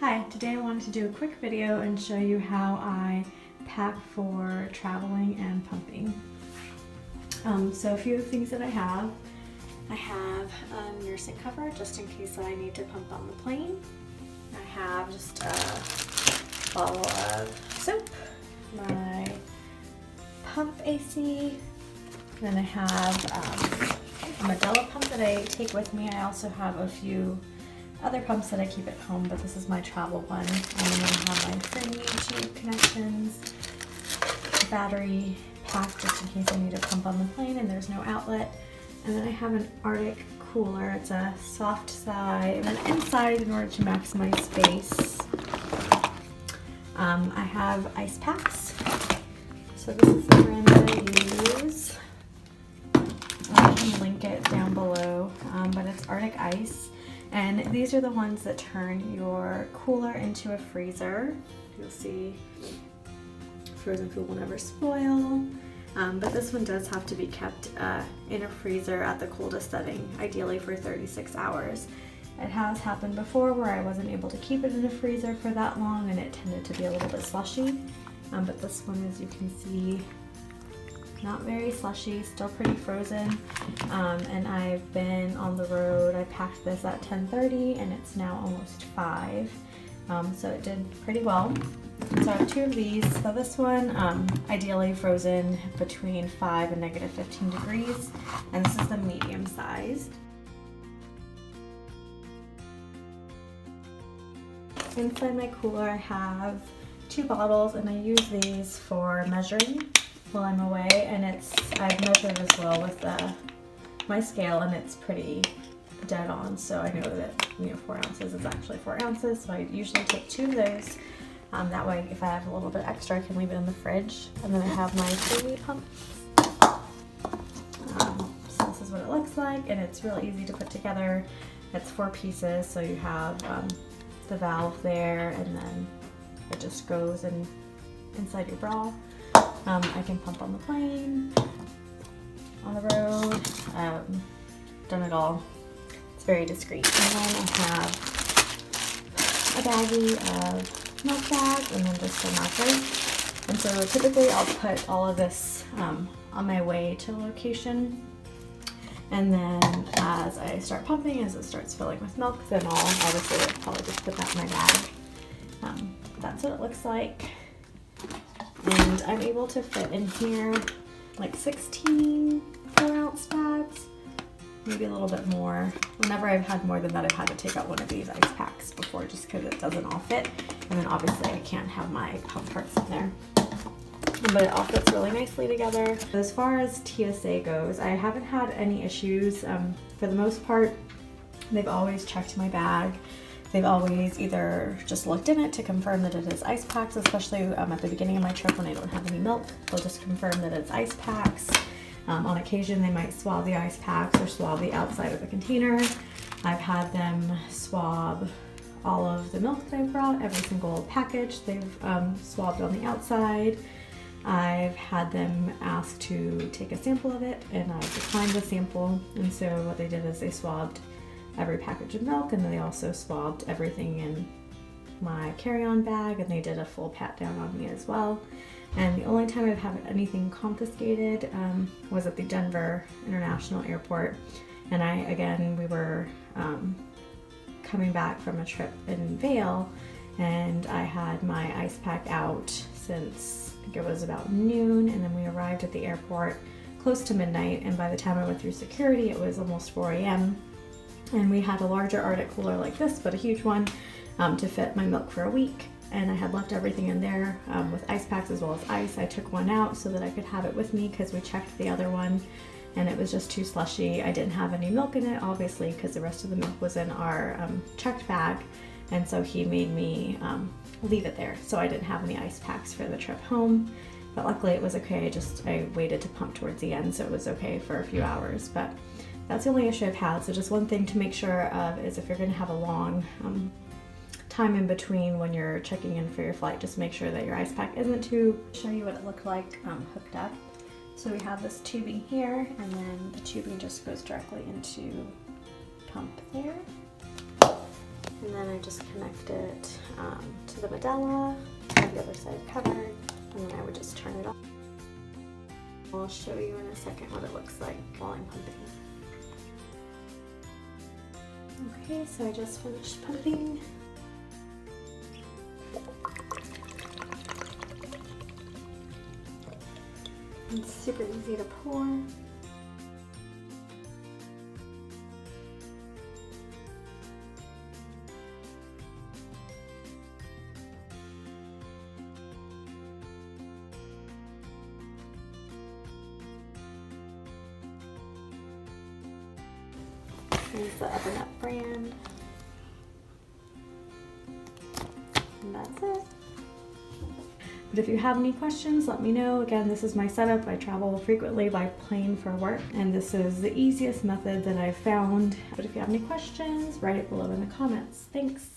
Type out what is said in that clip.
Hi, today I wanted to do a quick video and show you how I pack for traveling and pumping. So a few of the things that I have a nursing cover just in case I need to pump on the plane. I have just a bottle of soap, my pump AC, then I have a Medela pump that I take with me. I also have a few other pumps that I keep at home, but this is my travel one. And then I have my free tube connections, battery pack just in case I need to pump on the plane and there's no outlet. And then I have an Arctic cooler. It's a soft side and then inside in order to maximize space. I have ice packs. So this is the brand that I use. I can link it down below, but it's Arctic Ice. And these are the ones that turn your cooler into a freezer. You'll see frozen food will never spoil. But this one does have to be kept in a freezer at the coldest setting, ideally for 36 hours. It has happened before where I wasn't able to keep it in a freezer for that long and it tended to be a little bit slushy. But this one, as you can see, not very slushy, still pretty frozen. And I've been on the road. I packed this at 10:30 and it's now almost 5. So it did pretty well. So I have 2 of these. So this one, ideally frozen between 5 and -15 degrees. And this is the medium size. Inside my cooler I have 2 bottles and I use these for measuring while I'm away, and I've measured as well with my scale and it's pretty dead on, so I know that 4 ounces is actually 4 ounces, so I usually take 2 of those. That way if I have a little bit extra I can leave it in the fridge. And then I have my 3 pumps. So this is what it looks like and it's really easy to put together. It's 4 pieces, so you have the valve there and then it just goes inside your bra. I can pump on the plane, on the road, done it all. It's very discreet. And then I have a baggie of milk bags and then just a marker. And so typically I'll put all of this on my way to the location. And then as I start pumping, as it starts filling with milk, then I'll probably just put that in my bag. That's what it looks like. And I'm able to fit in here like 16 4-ounce bags, maybe a little bit more. Whenever I've had more than that, I've had to take out one of these ice packs before just because it doesn't all fit. And then obviously I can't have my pump parts in there. But it all fits really nicely together. As far as TSA goes, I haven't had any issues. For the most part, they've always checked my bag. They've always either just looked in it to confirm that it is ice packs, especially at the beginning of my trip when I don't have any milk. They'll just confirm that it's ice packs. On occasion, they might swab the ice packs or swab the outside of the container. I've had them swab all of the milk that I've brought, every single package they've swabbed on the outside. I've had them ask to take a sample of it and I declined the sample. And so what they did is they swabbed every package of milk and then they also swabbed everything in my carry-on bag and they did a full pat down on me as well. And the only time I've had anything confiscated was at the Denver International Airport. And we were coming back from a trip in Vail and I had my ice pack out since I think it was about noon, and then we arrived at the airport close to midnight, and by the time I went through security it was almost 4 a.m. and we had a larger Arctic cooler like this, but a huge one to fit my milk for a week. And I had left everything in there with ice packs as well as ice. I took one out so that I could have it with me because we checked the other one and it was just too slushy. I didn't have any milk in it, obviously, because the rest of the milk was in our checked bag. And so he made me leave it there. So I didn't have any ice packs for the trip home. But luckily it was okay. I waited to pump towards the end, so it was okay for a few hours. But that's the only issue I've had. So just one thing to make sure of is if you're going to have a long time in between when you're checking in for your flight, just make sure that your ice pack isn't too. Show you what it looked like hooked up. So we have this tubing here, and then the tubing just goes directly into pump there. And then I just connect it to the medalla, have the other side covered, and then I would just turn it on. I'll show you in a second what it looks like while I'm pumping. Okay, so I just finished pumping. It's super easy to pour. Use the Upper Nut brand. And that's it. But if you have any questions, let me know. Again, this is my setup. I travel frequently by plane for work, and this is the easiest method that I've found. But if you have any questions, write it below in the comments. Thanks.